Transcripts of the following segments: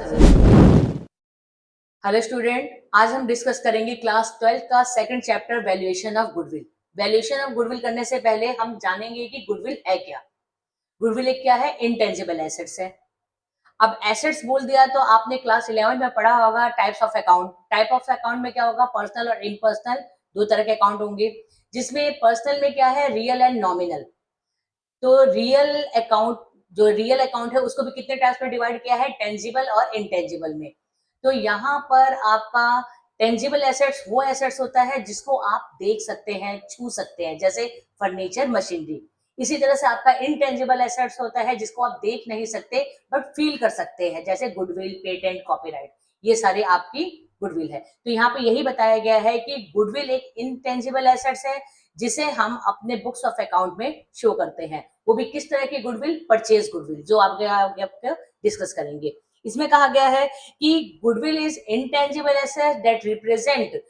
Hello student, आज हम discuss करेंगे क्लास 12 का second chapter valuation of goodwill. Valuation of goodwill करने से पहले हम जानेंगे कि गुडविल है क्या। गुडविल एक क्या है? इंटेंजिबल एसेट्स है। अब एसेट्स बोल दिया तो आपने क्लास 11 में पढ़ा होगा types of account. Type of account में क्या होगा? पर्सनल और इम्पर्सनल, दो तरह के अकाउंट होंगे, जिसमें पर्सनल में क्या है? Real and nominal. तो रियल अकाउंट है उसको भी कितने टाइप्स में डिवाइड किया है? टेंजिबल और इंटेंजिबल में। तो यहाँ पर आपका टेंजिबल एसेट्स वो एसेट्स होता है जिसको आप देख सकते हैं, छू सकते हैं, जैसे फर्नीचर, मशीनरी। इसी तरह से आपका इनटेंजिबल एसेट्स होता है जिसको आप देख नहीं सकते बट फील कर सकते हैं, जैसे गुडविल, पेटेंट, कॉपीराइट। ये सारी आपकी गुडविल है। तो यहाँ पे यही बताया गया है कि गुडविल एक इनटेंजिबल एसेट्स है जिसे हम अपने बुक्स ऑफ अकाउंट में शो करते हैं। वो भी किस तरह की गुडविल? परचेज गुडविल, जो आगे डिस्कस करेंगे। इसमें कहा गया है कि goodwill is intangible asset that represent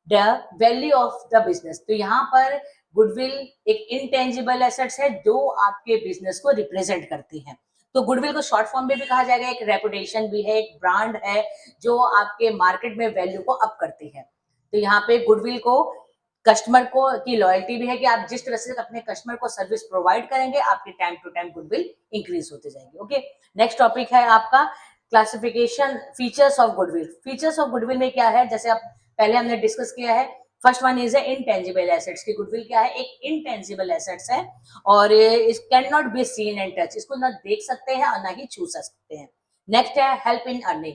the value of the business. तो यहाँ पर गुडविल एक इंटेंजिबल एसेट्स है जो आपके बिजनेस को रिप्रेजेंट करती है। तो गुडविल को शॉर्ट फॉर्म में भी कहा जाएगा, एक रेपुटेशन भी है, एक ब्रांड है जो आपके मार्केट में वैल्यू को अप करती है। तो यहाँ पे गुडविल को कस्टमर को की लॉयल्टी भी है कि आप जिस तरह से अपने कस्टमर को सर्विस प्रोवाइड करेंगे, आपकी time to time goodwill increase होते जाएगी। ओके, नेक्स्ट टॉपिक है आपका classification, features of goodwill. Features of goodwill में क्या है? जैसे आप पहले हमने डिस्कस किया है, first one is intangible assets की गुडविल क्या है? एक इनटेंजिबल एसेट्स है और it can not be seen and touch, इसको ना देख सकते हैं और ना ही छू सकते हैं। नेक्स्ट है help in earning.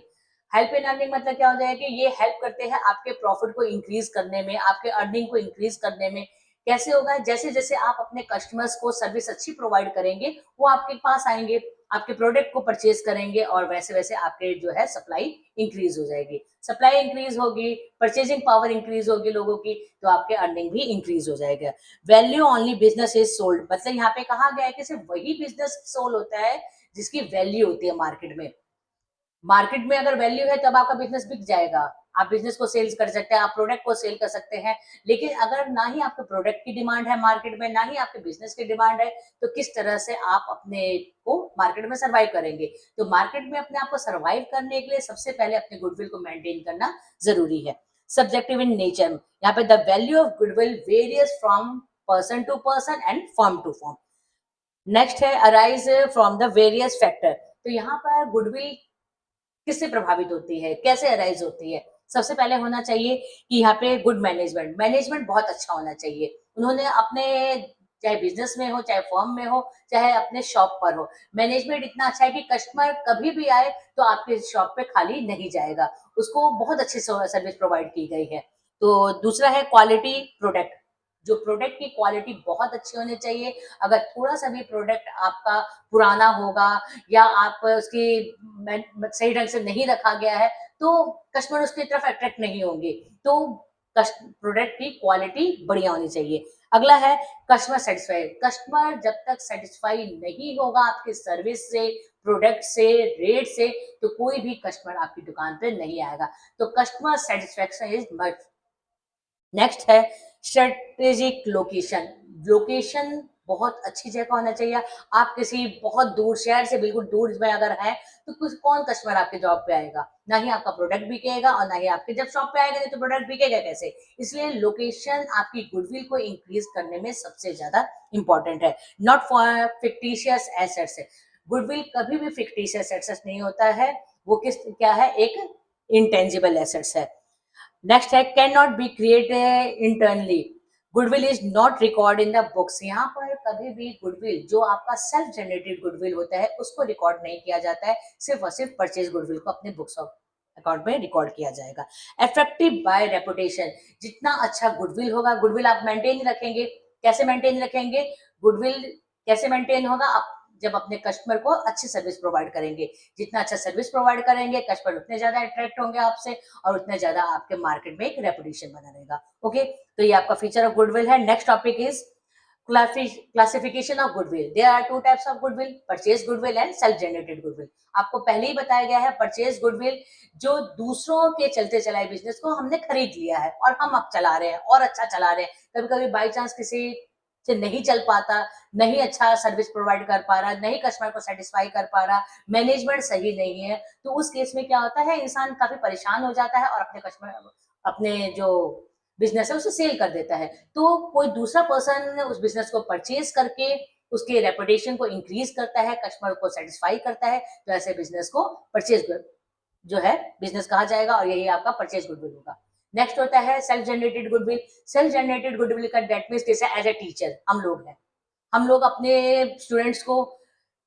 Help in earning मतलब क्या हो जाएगा कि ये हेल्प करते हैं आपके प्रॉफिट को इंक्रीज करने में, आपके अर्निंग को इंक्रीज करने में। कैसे होगा? जैसे जैसे आप अपने कस्टमर्स को सर्विस अच्छी प्रोवाइड करेंगे, वो आपके पास आएंगे, आपके प्रोडक्ट को परचेज करेंगे और वैसे वैसे आपके जो है सप्लाई इंक्रीज हो जाएगी। सप्लाई इंक्रीज होगी, परचेजिंग पावर इंक्रीज होगी लोगों की, तो आपके अर्निंग भी इंक्रीज हो जाएगा। Value only business is sold, मतलब यहाँ पे कहा गया है कि सिर्फ वही बिजनेस सोल्ड होता है जिसकी वैल्यू होती है मार्केट में। मार्केट में अगर वैल्यू है तब आपका बिजनेस बिक जाएगा, आप बिजनेस को सेल्स कर सकते हैं, आप प्रोडक्ट को सेल कर सकते हैं। लेकिन अगर ना ही आपके प्रोडक्ट की डिमांड है मार्केट में, ना ही आपके बिजनेस की डिमांड है, तो किस तरह से आप अपने को मार्केट में सर्वाइव करेंगे? तो मार्केट में अपने आप को सर्वाइव करने के लिए सबसे पहले अपने गुडविल को मेंटेन करना जरूरी है। सब्जेक्टिव इन नेचर, यहाँ पे the value of goodwill varies from person to person and firm to firm. Next है arise from the various factor. तो यहाँ पर गुडविल किससे प्रभावित होती है, कैसे अराइज होती है? सबसे पहले होना चाहिए कि यहाँ पे गुड मैनेजमेंट। मैनेजमेंट बहुत अच्छा होना चाहिए। उन्होंने अपने, चाहे बिजनेस में हो, चाहे फर्म में हो, चाहे अपने शॉप पर हो, मैनेजमेंट इतना अच्छा है कि कस्टमर कभी भी आए तो आपके शॉप पे खाली नहीं जाएगा, उसको बहुत अच्छी सर्विस प्रोवाइड की गई है। तो दूसरा है क्वालिटी प्रोडक्ट। जो प्रोडक्ट की क्वालिटी बहुत अच्छी होनी चाहिए। अगर थोड़ा सा भी प्रोडक्ट आपका पुराना होगा या आप उसकी सही ढंग से नहीं रखा गया है, तो कस्टमर उसकी तरफ अट्रैक्ट नहीं होंगे। तो प्रोडक्ट की क्वालिटी बढ़िया होनी चाहिए। अगला है कस्टमर सेटिस्फाइड। कस्टमर जब तक सेटिस्फाई नहीं होगा आपके सर्विस से, प्रोडक्ट से, रेट से, तो कोई भी कस्टमर आपकी दुकान पे नहीं आएगा। तो customer satisfaction is must. Next है स्ट्रेटेजिक लोकेशन। लोकेशन बहुत अच्छी जगह होना चाहिए। आप किसी बहुत दूर शहर से बिल्कुल दूर में अगर है तो कुछ कौन कस्टमर आपके जॉब पे आएगा? ना ही आपका प्रोडक्ट बिकेगा और ना ही आपके जब शॉप पे आएगा नहीं तो प्रोडक्ट बिकेगा कैसे? इसलिए लोकेशन आपकी गुडविल को इंक्रीज करने में सबसे ज्यादा इंपॉर्टेंट है। Not for fictitious assets. Goodwill कभी भी फिक्टिशियस एसेट्स नहीं होता है, वो किस क्या है? एक इंटेंजिबल एसेट्स है। नेक्स्ट है can not be created internally. Goodwill is not record in the books. यहाँ पर कभी भी गुडविल जो आपका सेल्फ जनरेटेड गुडविल होता है उसको रिकॉर्ड नहीं किया जाता है, सिर्फ और सिर्फ परचेज गुडविल को अपने बुक्स ऑफ अकाउंट में रिकॉर्ड किया जाएगा। Attractive by reputation. जितना अच्छा गुडविल होगा, गुडविल आप मेंटेन रखेंगे। कैसे मेंटेन रखेंगे? गुडविल कैसे मेंटेन होगा? आप जब अपने कस्टमर को अच्छी सर्विस प्रोवाइड करेंगे, जितना अच्छा सर्विस प्रोवाइड करेंगे कस्टमर उतने ज्यादा अट्रैक्ट होंगे आपसे और उतने ज्यादा आपके मार्केट में एक रेपुटेशन बना रहेगा। ओके, तो ये आपका फीचर ऑफ गुडविल है। Next topic is classification of goodwill. There are two types of goodwill, purchase goodwill and self generated goodwill. आपको पहले ही बताया गया है परचेज गुडविल, जो दूसरों के चलते चलाए बिजनेस को हमने खरीद लिया है और हम अब चला रहे हैं और अच्छा चला रहे हैं। कभी कभी बाई चांस किसी से नहीं चल पाता, नहीं अच्छा सर्विस प्रोवाइड कर पा रहा, नहीं कस्टमर को सेटिस्फाई कर पा रहा, मैनेजमेंट सही नहीं है, तो उस केस में क्या होता है, इंसान काफी परेशान हो जाता है और अपने जो बिजनेस है उसे सेल कर देता है। तो कोई दूसरा पर्सन उस बिजनेस को परचेज करके उसके रेपुटेशन को इंक्रीज करता है, कस्टमर को सेटिस्फाई करता है, तो ऐसे बिजनेस को परचेज जो है बिजनेस कहा जाएगा और यही आपका परचेज गुडविल होगा। नेक्स्ट होता है self generated goodwill. Self generated goodwill का डेट मीन्स जैसे एज ए टीचर हम लोग अपने स्टूडेंट्स को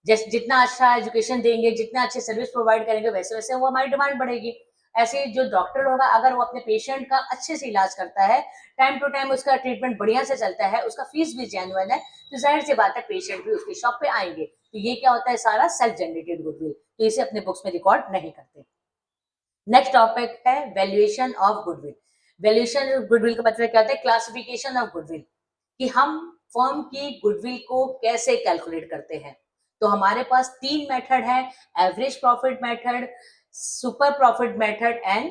जैसे जितना अच्छा एजुकेशन देंगे, जितना अच्छे सर्विस प्रोवाइड करेंगे, वैसे वैसे वो हमारी डिमांड बढ़ेगी। ऐसे जो डॉक्टर होगा, अगर वो अपने पेशेंट का अच्छे से इलाज करता है, टाइम टू टाइम उसका ट्रीटमेंट बढ़िया से चलता है, उसका फीस भी जेन्युइन है, तो जाहिर सी बात है पेशेंट भी उसकी शॉप पे आएंगे। तो ये क्या होता है, सारा सेल्फ जनरेटेड गुडविल, तो इसे अपने बुक्स में रिकॉर्ड नहीं करते। नेक्स्ट टॉपिक है valuation of goodwill. Valuation goodwill का मतलब क्या होता है, क्लासिफिकेशन ऑफ गुडविल, कि हम फर्म की गुडविल को कैसे कैलकुलेट करते हैं। तो हमारे पास 3 मेथड है, average profit method, super profit method and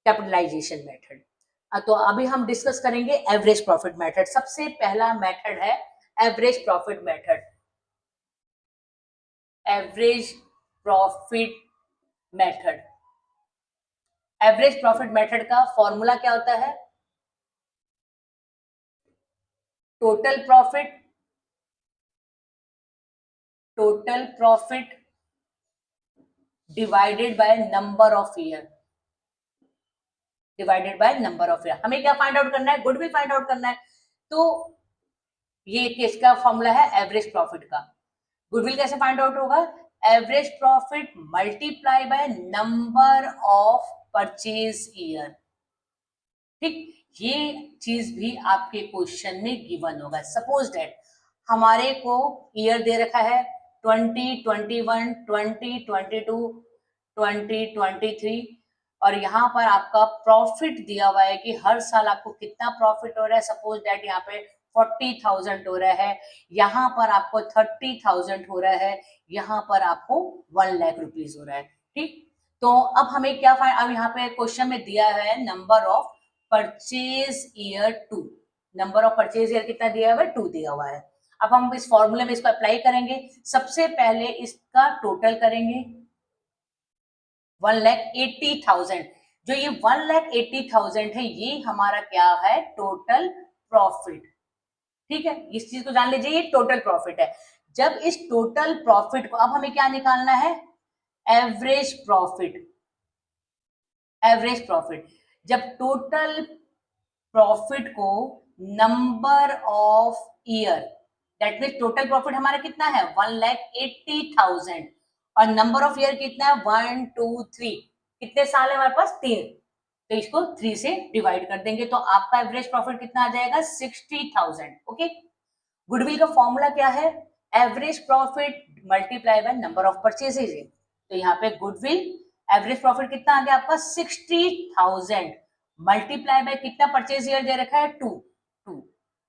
capitalization method. तो अभी हम डिस्कस करेंगे एवरेज प्रॉफिट मेथड। सबसे पहला मेथड है average profit method. Average profit method, average profit method का फॉर्मूला क्या होता है, total profit divided by number of year, हमें क्या फाइंड आउट करना है, गुडविल फाइंड आउट करना है। तो ये किसका फॉर्मूला है, एवरेज प्रॉफिट का। गुडविल कैसे फाइंड आउट होगा, average profit multiply by number of purchase year. ठीक, ये चीज भी आपके क्वेश्चन में गिवन होगा। सपोज दैट हमारे को ईयर दे रखा है 2021, 2022, 2023 और यहाँ पर आपका प्रॉफिट दिया हुआ है कि हर साल आपको कितना प्रॉफिट हो रहा है। सपोज दैट यहाँ पे 40,000 हो रहा है, यहाँ पर आपको 30,000 हो रहा है, यहाँ पर आपको 1 लाख रुपीज हो रहा है। ठीक, तो अब हमें क्या अब यहाँ पे क्वेश्चन में दिया है number of purchase year 2, number of purchase year कितना दिया हुआ है, 2 दिया हुआ है। अब हम इस फॉर्मूले में इसको अप्लाई करेंगे। सबसे पहले इसका टोटल करेंगे 1,80,000। जो ये 1,80,000 है, ये हमारा क्या है, टोटल प्रॉफिट। ठीक है, इस चीज को जान लीजिए, ये टोटल प्रॉफिट है। जब इस टोटल प्रॉफिट को अब हमें क्या निकालना है, एवरेज प्रॉफिट। एवरेज प्रॉफिट, जब टोटल प्रॉफिट को number of year, that mean total profit हमारा कितना है 1,80,000 और नंबर ऑफ ईयर कितना है 1, 2, 3, कितने साल है हमारे पास 3, तो इसको 3 से डिवाइड कर देंगे तो आपका एवरेज प्रॉफिट कितना आ जाएगा 60,000। ओके, गुडविल का फॉर्मूला क्या है, average profit multiply by number of purchases. तो यहाँ पे गुडविल एवरेज प्रॉफिट कितना आ गया आपका 60,000 मल्टीप्लाई बाय कितना परचेज ईयर दे रखा है 2,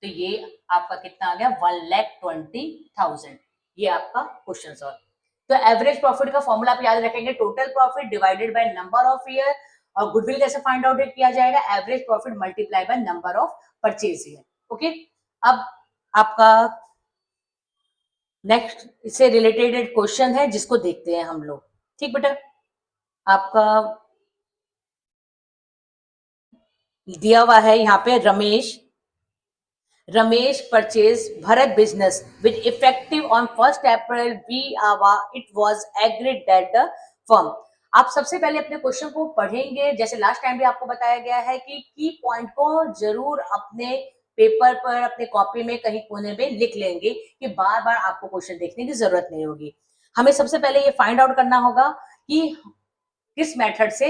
तो ये आपका कितना आ गया 1,20,000। ये आपका क्वेश्चन सॉल्व। तो एवरेज प्रॉफिट का फॉर्मूला आप याद रखेंगे, total profit divided by number of year, और गुडविल कैसे फाइंड आउट किया जाएगा, average profit multiply by number of purchase year. Okay, अब आपका नेक्स्ट इससे रिलेटेड एक क्वेश्चन है जिसको देखते हैं हम लोग। ठीक बेटा, आपका दिया हुआ है यहाँ पे Ramesh purchase Bharat business with effective on 1 April it was agreed that the firm. आप सबसे पहले अपने क्वेश्चन को पढ़ेंगे, जैसे लास्ट टाइम भी आपको बताया गया है कि की पॉइंट को जरूर अपने पेपर पर, अपने कॉपी में कहीं कोने में लिख लेंगे कि बार बार आपको क्वेश्चन देखने की जरूरत नहीं होगी। हमें सबसे पहले ये फाइंड आउट करना होगा कि किस मेथड से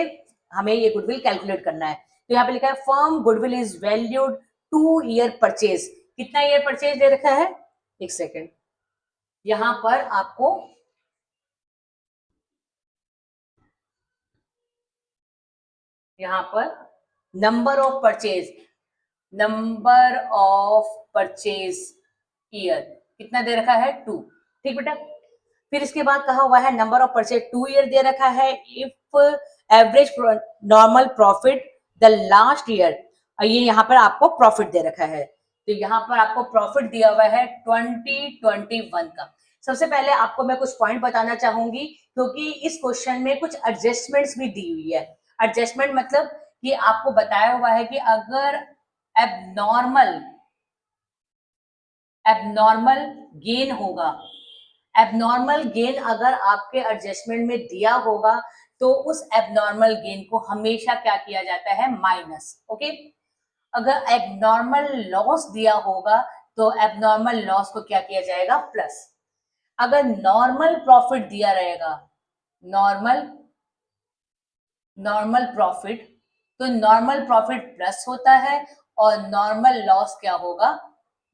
हमें ये गुडविल कैलकुलेट करना है। तो यहाँ पे लिखा है firm goodwill is valued 2 year purchase. कितना ईयर परचेज दे रखा है, एक सेकेंड, यहां पर आपको यहां पर नंबर ऑफ परचेज ईयर कितना दे रखा है 2। ठीक बेटा, फिर इसके बाद कहा हुआ है नंबर ऑफ परचेज 2 ईयर दे रखा है, if average normal profit the last year, ये यहाँ पर आपको प्रॉफिट दे रखा है। तो तो यहाँ पर आपको प्रॉफिट दिया हुआ है 2021 का। सबसे पहले आपको मैं कुछ पॉइंट बताना चाहूंगी, क्योंकि इस क्वेश्चन में कुछ एडजस्टमेंट्स भी दी हुई है। एडजस्टमेंट मतलब कि आपको बताया हुआ है कि अगर एबनॉर्मल गेन होगा, एबनॉर्मल गेन अगर आपके एडजस्टमेंट में दिया होगा तो उस एबनॉर्मल गेन को हमेशा क्या किया जाता है, माइनस। ओके, अगर एबनॉर्मल लॉस दिया होगा तो एबनॉर्मल लॉस को क्या किया जाएगा, प्लस। अगर नॉर्मल प्रॉफिट दिया रहेगा, नॉर्मल प्रॉफिट, तो नॉर्मल प्रॉफिट प्लस होता है और नॉर्मल लॉस क्या होगा,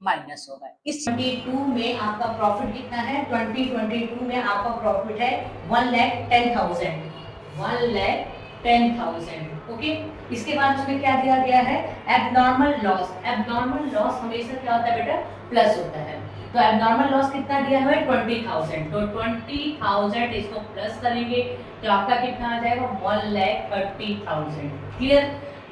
माइनस होगा। इस 22 में आपका प्रॉफिट कितना है, 2022 में आपका प्रॉफिट है 1,10,000, 1,10,000। ओके, इसके बाद उसमें क्या दिया गया है, एबनॉर्मल लॉस। एबनॉर्मल लॉस हमेशा क्या होता है बेटा, प्लस होता है। तो एबनॉर्मल लॉस कितना दिया हुआ है, 20,000। तो 20,000 इसको प्लस करेंगे तो आपका कितना आ जाएगा, 1,30,000। क्लियर।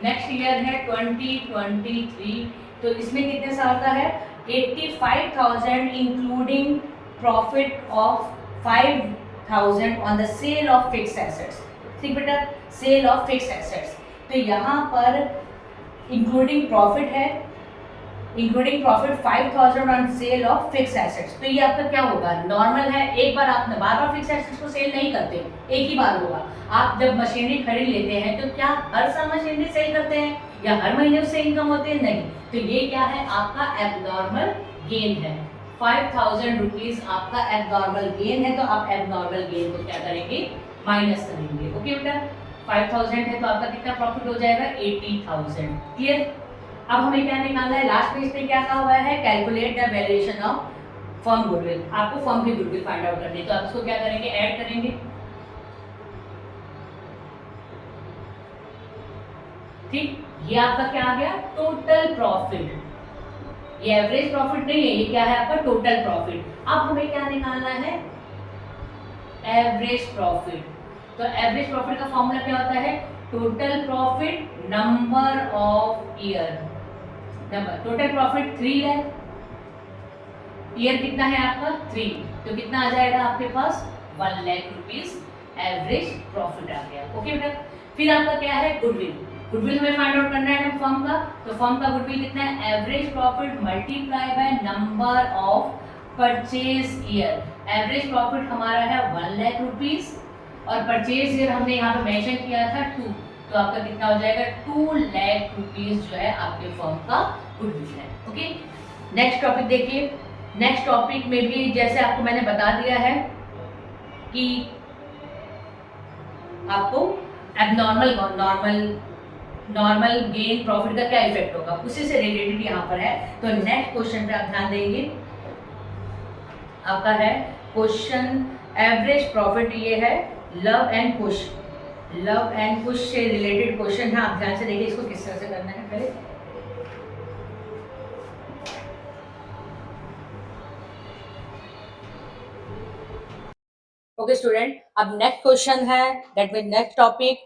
नेक्स्ट ईयर है 2023, तो इसमें कितने साल का है, 85,000 including profit of 5,000 on the sale of fix assets. ठीक बेटा, सेल ऑफ फिक्स एसेट्स। तो यहाँ पर इंक्लूडिंग प्रॉफिट है, including profit 5,000 on sale of fix assets. तो ये आपका क्या होगा, नॉर्मल है, एक बार आपने बार बार फिक्स एसेट्स को सेल नहीं करते, एक ही बार होगा। आप जब मशीनरी खरीद लेते हैं तो क्या हर साल मशीनरी सेल करते हैं या हर महीने उससे इनकम होते हैं, नहीं। तो ये क्या है, आपका एबनॉर्मल गेन है। 5,000 रुपीज आपका एबनॉर्मल गेन है, तो आप एबनॉर्मल गेन को क्या करेंगे, माइनस करेंगे। ओके बेटा, 5,000 है तो आपका कितना प्रॉफिट हो जाएगा, 80,000। क्लियर। अब हमें क्या निकालना है, लास्ट पेज पे क्या कहा हुआ है, calculate the valuation of firm goodwill. आपको फर्म की गुडविल फाइंड आउट करनी है, तो आप इसको क्या करेंगे, ऐड करेंगे। ठीक, ये आपका क्या आ गया, टोटल प्रॉफिट। ये एवरेज प्रॉफिट नहीं है, ये क्या है आपका टोटल प्रॉफिट। अब हमें क्या निकालना है, एवरेज प्रॉफिट। तो एवरेज प्रॉफिट का फॉर्मूला क्या होता है, total profit number of year. Total profit 3 है, ईयर कितना है आपका 3, तो कितना आ जाएगा आपके पास, 1 लाख रुपीज एवरेज प्रॉफिट आ गया। ओके बेटा, फिर आपका क्या है, गुडविल। गुडविल हमें फाइंड आउट करना है फर्म का, तो फर्म का गुडविल कितना है, average profit multiply by number of purchase year. Average profit हमारा है 1 लाख रुपीज और परचेज ईयर हमने यहाँ पे मेंशन किया था 2, तो आपका कितना हो जाएगा, 2 लाख रुपीज जो है आपके फर्म का गुडविल है। ओके, नेक्स्ट टॉपिक देखिए। नेक्स्ट टॉपिक में भी जैसे आपको मैंने बता दिया है कि आपको एबनॉर्मल नॉर्मल गेन प्रॉफिट का क्या इफेक्ट होगा, उसी से रिलेटेड यहाँ पर है। तो नेक्स्ट क्वेश्चन पे आप ध्यान देंगे, आपका है क्वेश्चन एवरेज प्रॉफिट। ये है लव एंड कुश, लव एंड कुश से रिलेटेड क्वेश्चन है। आप ध्यान से देखिए इसको किस तरह से करना है पहले। ओके स्टूडेंट, अब नेक्स्ट क्वेश्चन है, that mean next topic,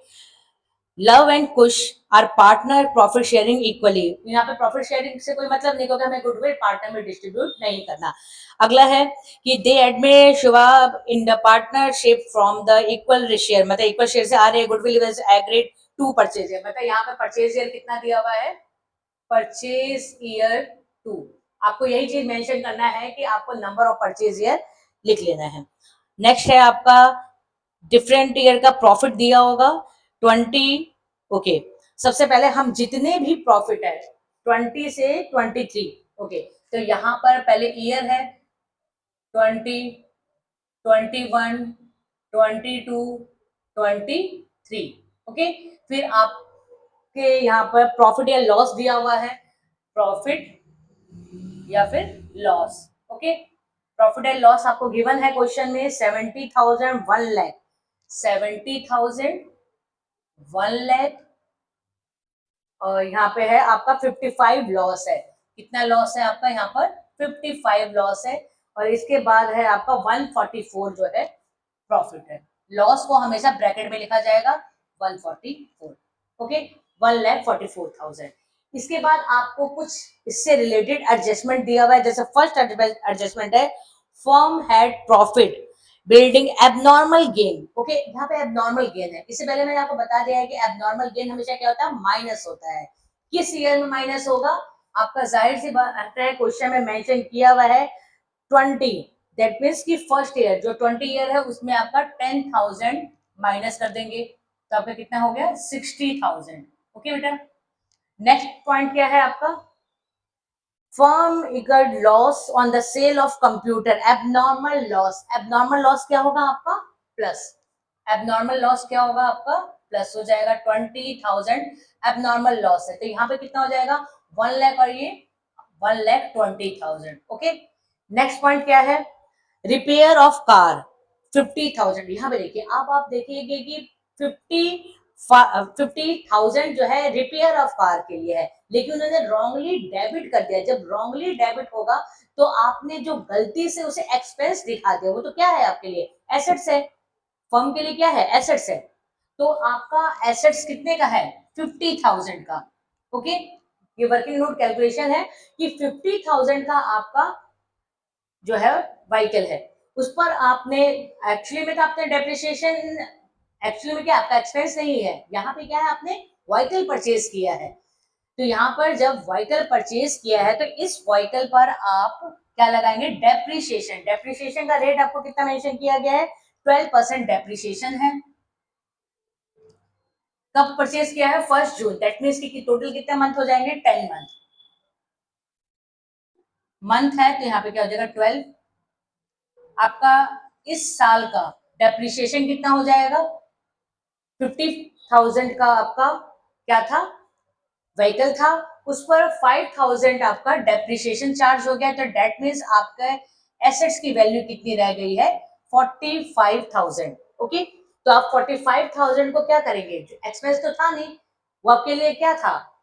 Luv and Kush are partner profit sharing equally. यहाँ पे प्रॉफिट शेयरिंग से कोई मतलब नहीं, क्योंकि हमें गुडविल पार्टनर में डिस्ट्रीब्यूट नहीं करना। अगला है कि they admit Shiva in the partnership from the equal share, मतलब इक्वल शेयर से आ रहे goodwill was agreed to purchase year. मतलब यहाँ पे परचेज ईयर कितना दिया हुआ है, परचेज ईयर 2। आपको यही चीज मेंशन करना है कि आपको नंबर ऑफ परचेज ईयर लिख लेना है। नेक्स्ट है आपका डिफरेंट ईयर का प्रॉफिट दिया होगा 20। ओके, सबसे पहले हम जितने भी प्रॉफिट है 20 से 23। ओके, तो यहाँ पर पहले ईयर है 20, 21, 22, 23। ओके, फिर आपके यहाँ पर प्रॉफिट या लॉस दिया हुआ है, प्रॉफिट या फिर loss. Okay, profit and loss आपको गिवन है क्वेश्चन में 70,000, 1 लाख, 70,000, 1 लाख, और यहाँ पे है आपका 55 लॉस है। कितना लॉस है आपका यहाँ पर, 55 लॉस है। और इसके बाद है आपका 144 जो है प्रॉफिट है। लॉस को हमेशा ब्रैकेट में लिखा जाएगा 144। ओके, 1,44,000। इसके बाद आपको कुछ इससे रिलेटेड एडजस्टमेंट दिया हुआ है। जैसे फर्स्ट एडजस्टमेंट है firm had profit building abnormal gain. Okay, यहाँ पे एबनॉर्मल गेन है। इससे पहले मैंने आपको बता दिया है कि एबनॉर्मल गेन हमेशा क्या होता है, माइनस होता है। किस ईयर में माइनस होगा, आपका जाहिर सी बात है क्वेश्चन में मेंशन किया हुआ है 20, दैट मीन्स कि फर्स्ट ईयर जो 20 ईयर है उसमें आपका 10,000 माइनस कर देंगे तो आपका कितना हो गया 60,000। ओके बेटा, नेक्स्ट पॉइंट क्या है आपका, firm incurred loss on the sale of computer abnormal loss. Abnormal loss क्या होगा आपका प्लस, एबनॉर्मल लॉस क्या होगा आपका प्लस हो जाएगा 20,000 एबनॉर्मल लॉस है तो यहाँ पे कितना हो जाएगा 1 लाख और ये 1,20,000। ओके, नेक्स्ट पॉइंट क्या है, रिपेयर ऑफ कार 50,000। यहाँ पे देखिए आप देखिएगा कि 50,000 जो है रिपेयर ऑफ कार के लिए है, लेकिन उन्होंने रॉन्गली डेबिट कर दिया। जब रॉन्गली डेबिट होगा तो आपने जो गलती से उसे एक्सपेंस दिखा दिया वो तो क्या है आपके लिए एसेट्स है, फर्म के लिए क्या है एसेट्स है। तो आपका एसेट्स कितने का है 50,000 का। ओके, ये वर्किंग नोट कैलकुलेशन है कि 50,000 का आपका जो है व्हीकल है, उस पर आपने एक्चुअली में तो आपने डेप्रिसिएशन, एक्चुअली में क्या आपका एक्सपेंस नहीं है, यहाँ पे क्या है आपने व्हीकल परचेज किया है। तो यहाँ पर जब व्हीकल परचेज किया है तो इस व्हीकल पर आप क्या लगाएंगे डेप्रिसिएशन। डेप्रिसिएशन का रेट आपको कितना मेंशन किया गया है 12% डेप्रिसिएशन है। कब परचेज किया है 1 जून, दैट मीन्स कि टोटल कितने मंथ हो जाएंगे 10 मंथ है तो यहाँ पे क्या हो जाएगा 12। आपका इस साल का डेप्रिसिएशन कितना हो जाएगा 50,000 का आपका क्या था व्हीकल था, उस पर 5,000 आपका डेप्रिसिएशन चार्ज हो गया तो डेट मीन्स आपका एसेट्स की वैल्यू कितनी रह गई है 45,000। ओके, तो आप 45,000 को क्या करेंगे, एक्सपेंस तो था नहीं, वो आपके लिए क्या था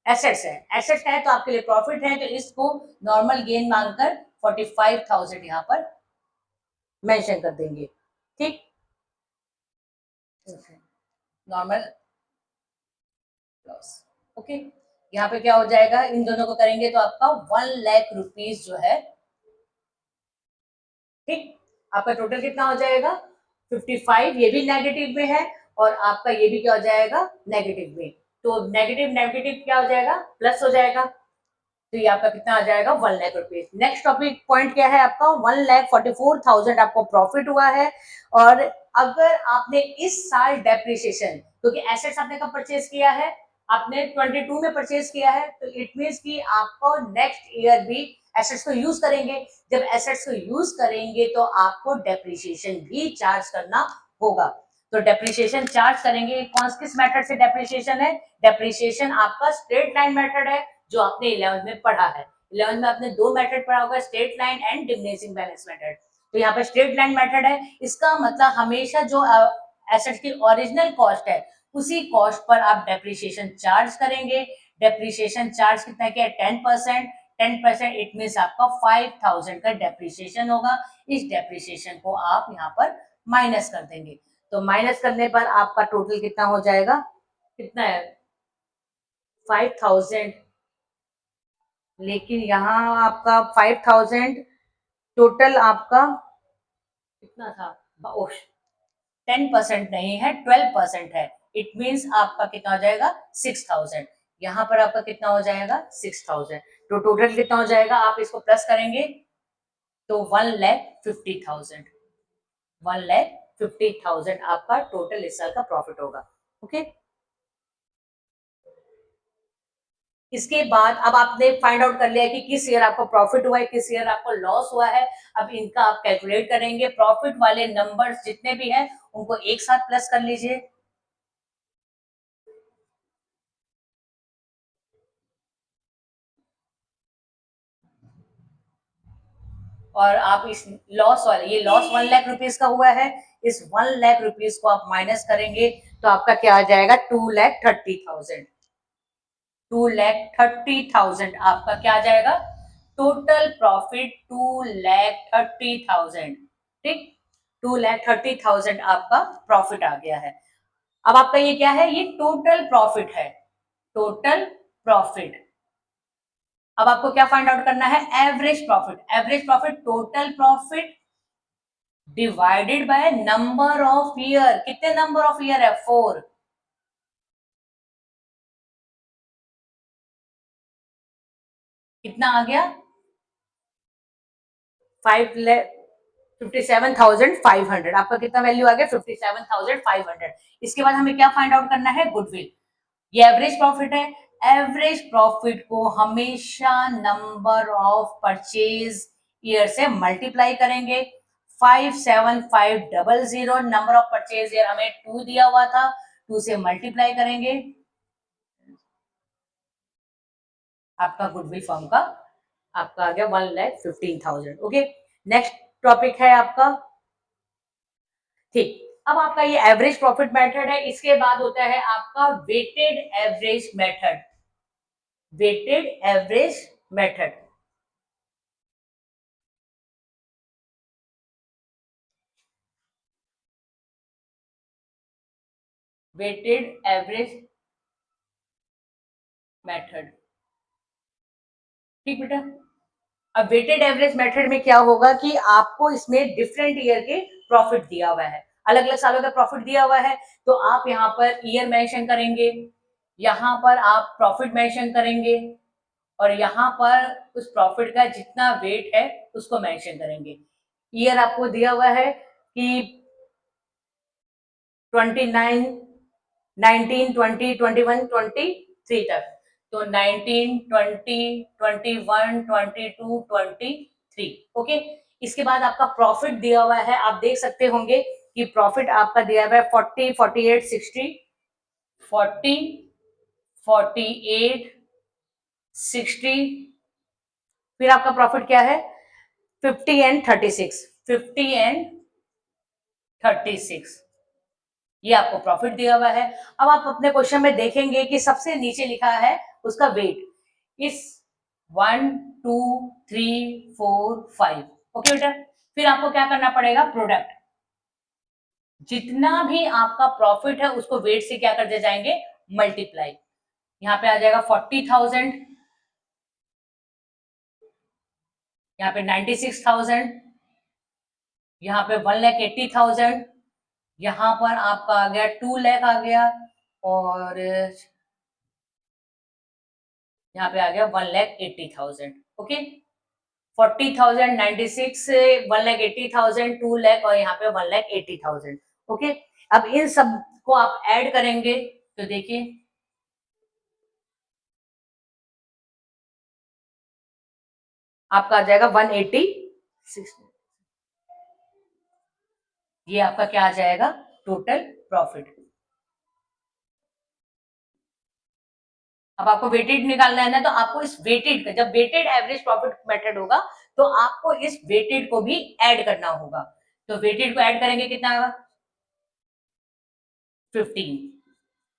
एसेट्स है, एसेट्स है तो आपके लिए प्रॉफिट है तो इसको नॉर्मल गेन मांगकर 45,000 यहाँ पर मेंशन कर देंगे। ठीक, नॉर्मल लॉस। ओके, यहाँ पे क्या हो जाएगा इन दोनों को करेंगे तो आपका 1 लाख रुपीज जो है, ठीक, आपका टोटल कितना हो जाएगा 55, ये भी नेगेटिव में है और आपका ये भी क्या हो जाएगा नेगेटिव में, तो नेगेटिव नेगेटिव क्या हो जाएगा प्लस हो जाएगा तो ये आपका कितना आ जाएगा 1 lakh rupees. Next topic point क्या है आपका 1,44,000 आपको प्रॉफिट हुआ है। और अगर आपने इस साल डेप्रिसिएशन, क्योंकि एसेट्स आपने कब परचेज किया है आपने 22 में परचेज किया है तो इट मीन्स कि आपको नेक्स्ट ईयर भी एसेट्स को यूज करेंगे। जब एसेट्स को यूज करेंगे तो आपको डेप्रिसिएशन भी चार्ज करना होगा। तो डेप्रिसिएशन चार्ज करेंगे कौन किस मेथड से डेप्रिसिएशन है, डेप्रिसिएशन आपका स्ट्रेट लाइन मेथड है जो आपने 11th में पढ़ा है। 11th में आपने दो मेथड पढ़ा होगा straight line and diminishing balance method. तो यहाँ पे स्ट्रेट लाइन मेथड है, इसका मतलब हमेशा जो एसेट की ओरिजिनल कॉस्ट है उसी कॉस्ट पर आप डेप्रिसिएशन चार्ज करेंगे। डेप्रिसिएशन चार्ज कितना किया 10%, 10% इट मीन्स आपका 5,000 का डेप्रिसिएशन होगा। इस डेप्रिसिएशन को आप यहाँ पर माइनस कर देंगे तो माइनस करने पर आपका टोटल कितना हो जाएगा, कितना है 5,000, लेकिन यहाँ आपका 5,000 टोटल आपका कितना था 10% नहीं है 12% है, इट मीन्स आपका कितना हो जाएगा 6,000। यहाँ पर आपका कितना हो जाएगा 6,000 तो टोटल कितना हो जाएगा आप इसको प्लस करेंगे तो 1,50,000, 1,50,000 आपका टोटल इस साल का प्रॉफिट होगा। ओके, इसके बाद अब आपने फाइंड आउट कर लिया कि किस ईयर आपको प्रॉफिट हुआ है किस ईयर आपको लॉस हुआ है। अब इनका आप कैलकुलेट करेंगे, प्रॉफिट वाले नंबर्स जितने भी हैं उनको एक साथ प्लस कर लीजिए और आप इस लॉस वाले, ये लॉस 1 लाख रुपीज का हुआ है, इस 1 लाख रुपीज को आप माइनस करेंगे तो आपका क्या आ जाएगा 2,30,000, 2,30,000 आपका क्या आ जाएगा टोटल प्रॉफिट 2,30,000। ठीक, 2,30,000 आपका प्रॉफिट आ गया है। अब आपका ये क्या है, ये टोटल प्रॉफिट है, टोटल प्रॉफिट। अब आपको क्या फाइंड आउट करना है? Average profit. Average profit total profit divided by number of year. कितने नंबर ऑफ ईयर है? 4। कितना आ गया? 57,500। आपका कितना वैल्यू आ गया? 57,500। इसके बाद हमें क्या फाइंड आउट करना है? गुडविल। ये एवरेज प्रॉफिट है। एवरेज प्रॉफिट को हमेशा नंबर ऑफ परचेज ईयर से मल्टीप्लाई करेंगे। 57500 नंबर ऑफ परचेज ईयर हमें 2 दिया हुआ था, 2 से मल्टीप्लाई करेंगे। आपका गुडविल फर्म का आपका आ गया 1,15,000। ओके, नेक्स्ट टॉपिक है आपका, ठीक। अब आपका ये एवरेज प्रॉफिट मेथड है। इसके बाद होता है आपका weighted average method. Weighted average method. Weighted average method, ठीक बेटा। अब वेटेड एवरेज मेथड में क्या होगा कि आपको इसमें डिफरेंट ईयर के प्रॉफिट दिया हुआ है, अलग अलग सालों का प्रॉफिट दिया हुआ है। तो आप यहाँ पर ईयर मेंशन करेंगे, यहाँ पर आप प्रॉफिट मेंशन करेंगे, और यहाँ पर उस प्रॉफिट का जितना वेट है उसको मेंशन करेंगे। ईयर आपको दिया हुआ है कि 29, 19, 20, 21, 23 तक। तो 19, 20, 21, 22, 23। ओके, इसके बाद आपका प्रॉफिट दिया हुआ है। आप देख सकते होंगे कि प्रॉफिट आपका दिया हुआ है 40, 48, 60, 40, 48, 60। फिर आपका प्रॉफिट क्या है? 50 एंड 36। 50 एंड 36, ये आपको प्रॉफिट दिया हुआ है। अब आप अपने क्वेश्चन में देखेंगे कि सबसे नीचे लिखा है उसका वेट इस 1, 2, 3, 4, 5। ओके बेटा, फिर आपको क्या करना पड़ेगा? प्रोडक्ट, जितना भी आपका प्रॉफिट है उसको वेट से क्या कर दिए जाएंगे? मल्टीप्लाई। यहाँ पे आ जाएगा 40,000, यहाँ पे 96,000, यहाँ पे 1,80,000, यहाँ पर आपका आ गया 2 लाख आ गया, और यहाँ पे आ गया 1,80,000। ओके, 40,000, 96, 1,80,000, 2 लाख, और यहाँ पे 1,80,000। ओके, अब इन सब को आप ऐड करेंगे तो देखिए आपका आ जाएगा 186। ये आपका क्या आ जाएगा? Total profit. अब आपको वेटेड निकालना है ना, तो आपको इस वेटेड का, जब वेटेड एवरेज प्रॉफिट मेथड होगा तो आपको इस वेटेड को भी ऐड करना होगा। तो वेटेड को ऐड करेंगे, कितना आएगा? 15।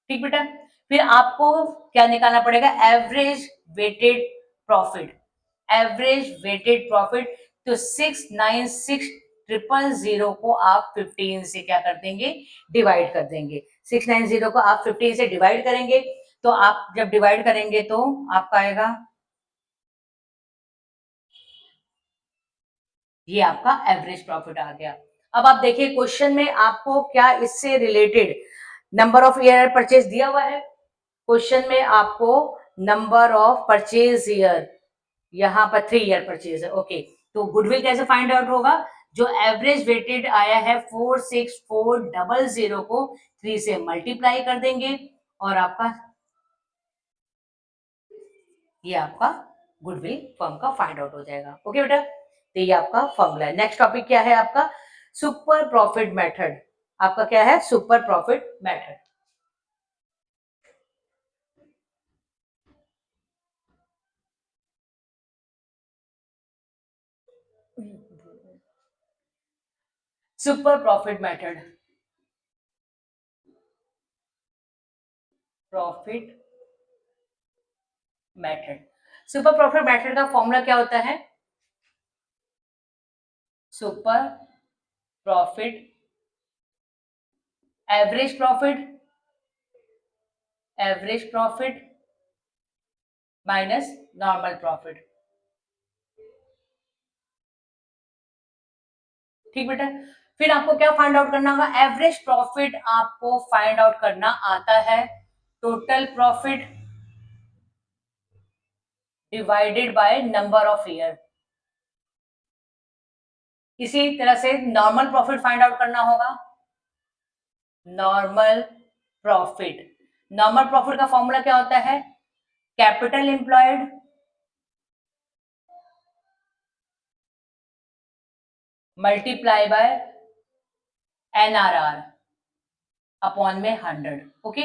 ठीक बेटा, फिर आपको क्या निकालना पड़ेगा? Average weighted profit. Average weighted profit, तो 696,000 को आप 15 से क्या कर देंगे? डिवाइड कर देंगे। 690 को आप 15 से डिवाइड करेंगे, तो आप जब डिवाइड करेंगे तो आपका आएगा, ये आपका एवरेज प्रॉफिट आ गया। अब आप देखिए क्वेश्चन में आपको क्या इससे related number of year purchase दिया हुआ है। क्वेश्चन में आपको नंबर ऑफ परचेज ईयर, यहाँ पर 3 ईयर परचेज है। ओके, तो गुडविल कैसे फाइंड आउट होगा? जो एवरेज वेटेड आया है 46400 को 3 से मल्टीप्लाई कर देंगे, और आपका ये आपका गुडविल फर्म का फाइंड आउट हो जाएगा। ओके बेटा, तो ये आपका फॉर्मूला है। नेक्स्ट टॉपिक क्या है आपका? Super profit method. आपका क्या है? Super profit method. Super profit method, profit method. Super profit method का फॉर्मूला क्या होता है? Super profit, average profit, average profit minus normal profit. ठीक बेटा, फिर आपको क्या फाइंड आउट करना होगा, एवरेज प्रॉफिट आपको फाइंड आउट करना आता है, total profit divided by number of year. इसी तरह से नॉर्मल प्रॉफिट फाइंड आउट करना होगा, नॉर्मल प्रॉफिट। नॉर्मल प्रॉफिट का फॉर्मूला क्या होता है, capital employed multiply by NRR upon में 100। ओके,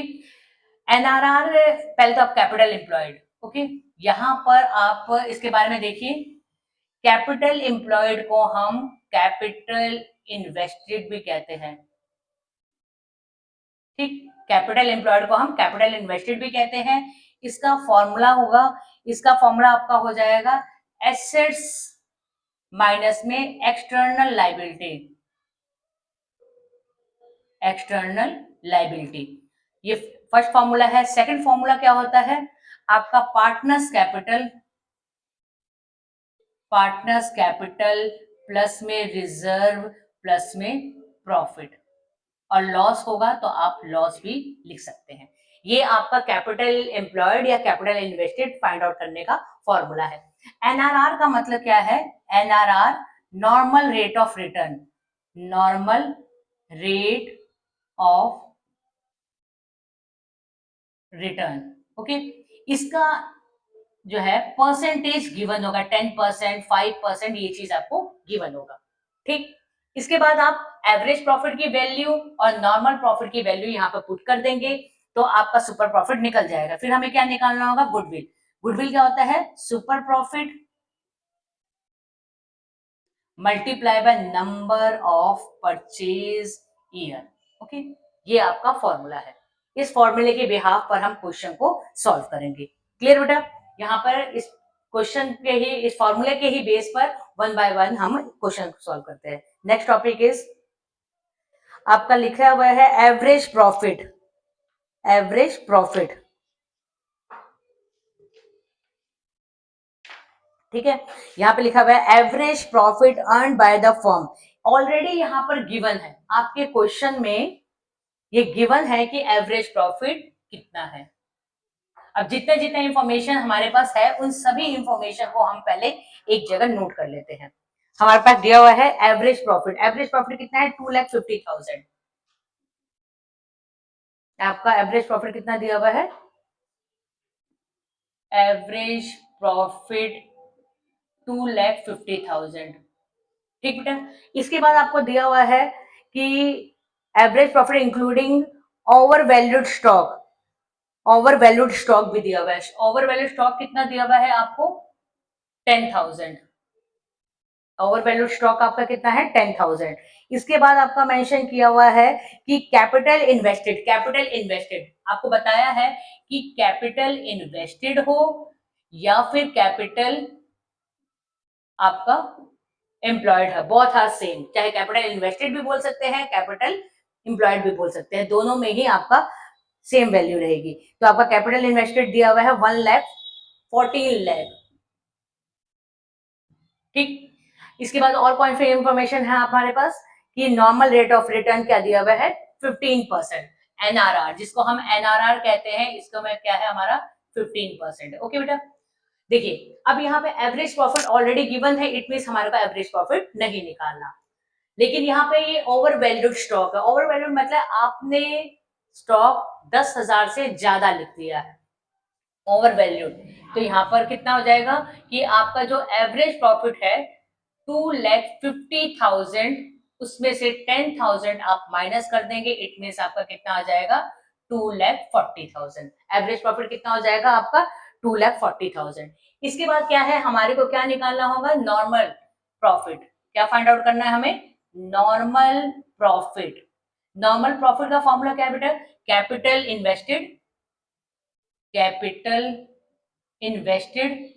एनआरआर पहले तो आप कैपिटल एम्प्लॉयड, ओके, यहां पर आप इसके बारे में देखिए, कैपिटल एम्प्लॉयड को हम कैपिटल इन्वेस्टेड भी कहते हैं। ठीक, कैपिटल एम्प्लॉयड को हम कैपिटल इन्वेस्टेड भी कहते हैं। इसका फॉर्मूला होगा, इसका फॉर्मूला आपका हो जाएगा एसेट्स माइनस में एक्सटर्नल लाइबिलिटी, एक्सटर्नल लाइबिलिटी, ये फर्स्ट फॉर्मूला है। सेकंड फॉर्मूला क्या होता है आपका, partners capital, partners capital plus में रिजर्व प्लस में प्रॉफिट, और लॉस होगा तो आप लॉस भी लिख सकते हैं। ये आपका कैपिटल एम्प्लॉयड या कैपिटल इन्वेस्टेड फाइंड आउट करने का फॉर्मूला है। एनआरआर का मतलब क्या है, NRR normal rate of return, normal rate of return. Okay, इसका जो है परसेंटेज गिवन होगा, 10%, 5%, ये चीज आपको गिवन होगा। ठीक, इसके बाद आप एवरेज प्रॉफिट की वैल्यू और नॉर्मल प्रॉफिट की वैल्यू यहाँ पे पुट कर देंगे तो आपका सुपर प्रॉफिट निकल जाएगा। फिर हमें क्या निकालना होगा, गुडविल। गुडविल क्या होता है, super profit multiply by number of purchase year. Okay, ये आपका फॉर्मूला है। इस फॉर्मूले के बिहाफ पर हम क्वेश्चन को सॉल्व करेंगे। क्लियर बेटा, यहाँ पर इस क्वेश्चन के ही, इस फॉर्मूले के ही बेस पर वन बाय वन हम क्वेश्चन सॉल्व करते हैं। नेक्स्ट टॉपिक इज आपका लिखा हुआ है एवरेज प्रॉफिट, एवरेज प्रॉफिट। ठीक है, यहाँ पे लिखा हुआ है average profit earn by the firm. Already यहाँ पर गिवन है आपके क्वेश्चन में, ये गिवन है कि एवरेज प्रॉफिट कितना है। अब जितने जितने इंफॉर्मेशन हमारे पास है उन सभी इंफॉर्मेशन को हम पहले एक जगह नोट कर लेते हैं। हमारे पास दिया हुआ है एवरेज प्रॉफिट, एवरेज प्रॉफिट कितना है, 2,50,000। आपका एवरेज प्रॉफिट कितना दिया हुआ है, एवरेज प्रॉफिट 2,50,000। ठीक बेटा, इसके बाद आपको दिया हुआ है कि average profit including over valued stock, over valued stock भी दिया हुआ है। ओवर वैल्यूड स्टॉक कितना दिया हुआ है आपको, 10,000। ओवर वैल्यूड स्टॉक आपका कितना है, 10,000। इसके बाद आपका मेंशन किया हुआ है कि कैपिटल इन्वेस्टेड, कैपिटल इन्वेस्टेड आपको बताया है कि कैपिटल इन्वेस्टेड हो या फिर कैपिटल आपका एम्प्लॉयड है, बोथ आर सेम। चाहे कैपिटल इन्वेस्टेड भी बोल सकते हैं, कैपिटल एम्प्लॉयड भी बोल सकते हैं, दोनों में ही आपका सेम वैल्यू रहेगी। तो आपका कैपिटल इन्वेस्टेड दिया हुआ है 1,14,00,000। ठीक, इसके बाद और कौन सी इंफॉर्मेशन है हमारे पास कि नॉर्मल रेट ऑफ रिटर्न क्या दिया हुआ है, 15%। एनआरआर, जिसको हम एनआरआर कहते हैं, इसको में क्या है हमारा 15%। ओके बेटा, देखिए अब यहाँ पे एवरेज प्रॉफिट ऑलरेडी गिवन है, इट मीन हमारे को एवरेज प्रॉफिट नहीं निकालना। लेकिन यहाँ पे ये ओवर वैल्यूड स्टॉक है। ओवर वैल्यूड मतलब आपने स्टॉक 10,000 से ज्यादा लिख दिया है, ओवर वैल्यूड। तो यहाँ पर कितना हो जाएगा कि आपका जो एवरेज प्रॉफिट है 2,50,000, उसमें से 10,000 आप माइनस कर देंगे, इट मीन्स आपका कितना आ जाएगा, 2,40,000। एवरेज प्रॉफिट कितना हो जाएगा आपका, 2,40,000। इसके बाद क्या है, हमारे को क्या निकालना होगा, नॉर्मल प्रॉफिट। क्या फाइंड आउट करना है हमें, नॉर्मल प्रॉफिट। नॉर्मल प्रॉफिट का फॉर्मूला क्या है बेटा, capital invested, capital invested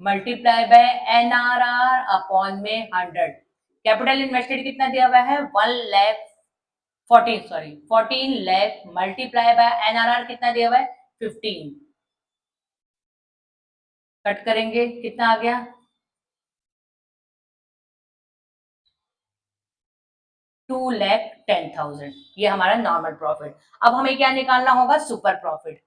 multiply by NRR upon में 100। कैपिटल इन्वेस्टेड कितना दिया हुआ है, 14 लाख मल्टीप्लाई बाय एनआरआर कितना दिया हुआ है, 15। कट करेंगे, कितना आ गया 2,10,000, ये हमारा नॉर्मल प्रॉफिट। अब हमें क्या निकालना होगा, super profit.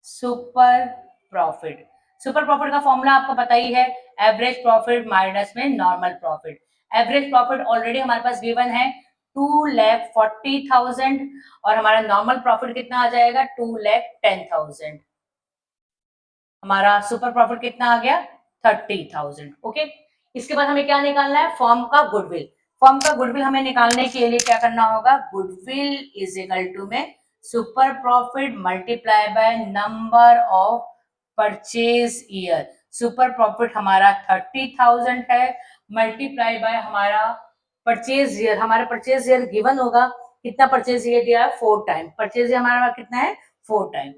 Super profit, super profit का फॉर्मूला आपको पता ही है, एवरेज प्रॉफिट माइनस में normal profit. Average profit already हमारे पास गिवन है 2,40,000 और हमारा नॉर्मल प्रॉफिट कितना आ जाएगा 2,10,000। हमारा सुपर प्रॉफिट कितना आ गया 30,000। ओके, इसके बाद हमें क्या निकालना है, फर्म का गुडविल। फर्म का गुडविल हमें निकालने के लिए क्या करना होगा, गुडविल इज इक्वल टू में super profit multiply by number of purchase year. Super profit हमारा 30,000 है, मल्टीप्लाई बाय हमारा परचेज ईयर। हमारा परचेज ईयर गिवन होगा, कितना परचेज ईयर दिया है 4 टाइम। परचेज ईयर हमारा कितना है 4 टाइम,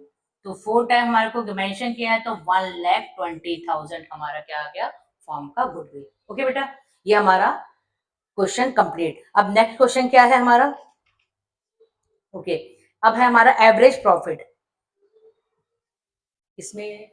तो 4 टाइम हमारे को मेंशन किया है, तो 1,20,000 हमारा क्या आ गया, फॉर्म का गुडविल। ओके बेटा, ये हमारा क्वेश्चन कंप्लीट। अब नेक्स्ट क्वेश्चन क्या है हमारा, ओके, अब है हमारा एवरेज प्रॉफिट। इसमें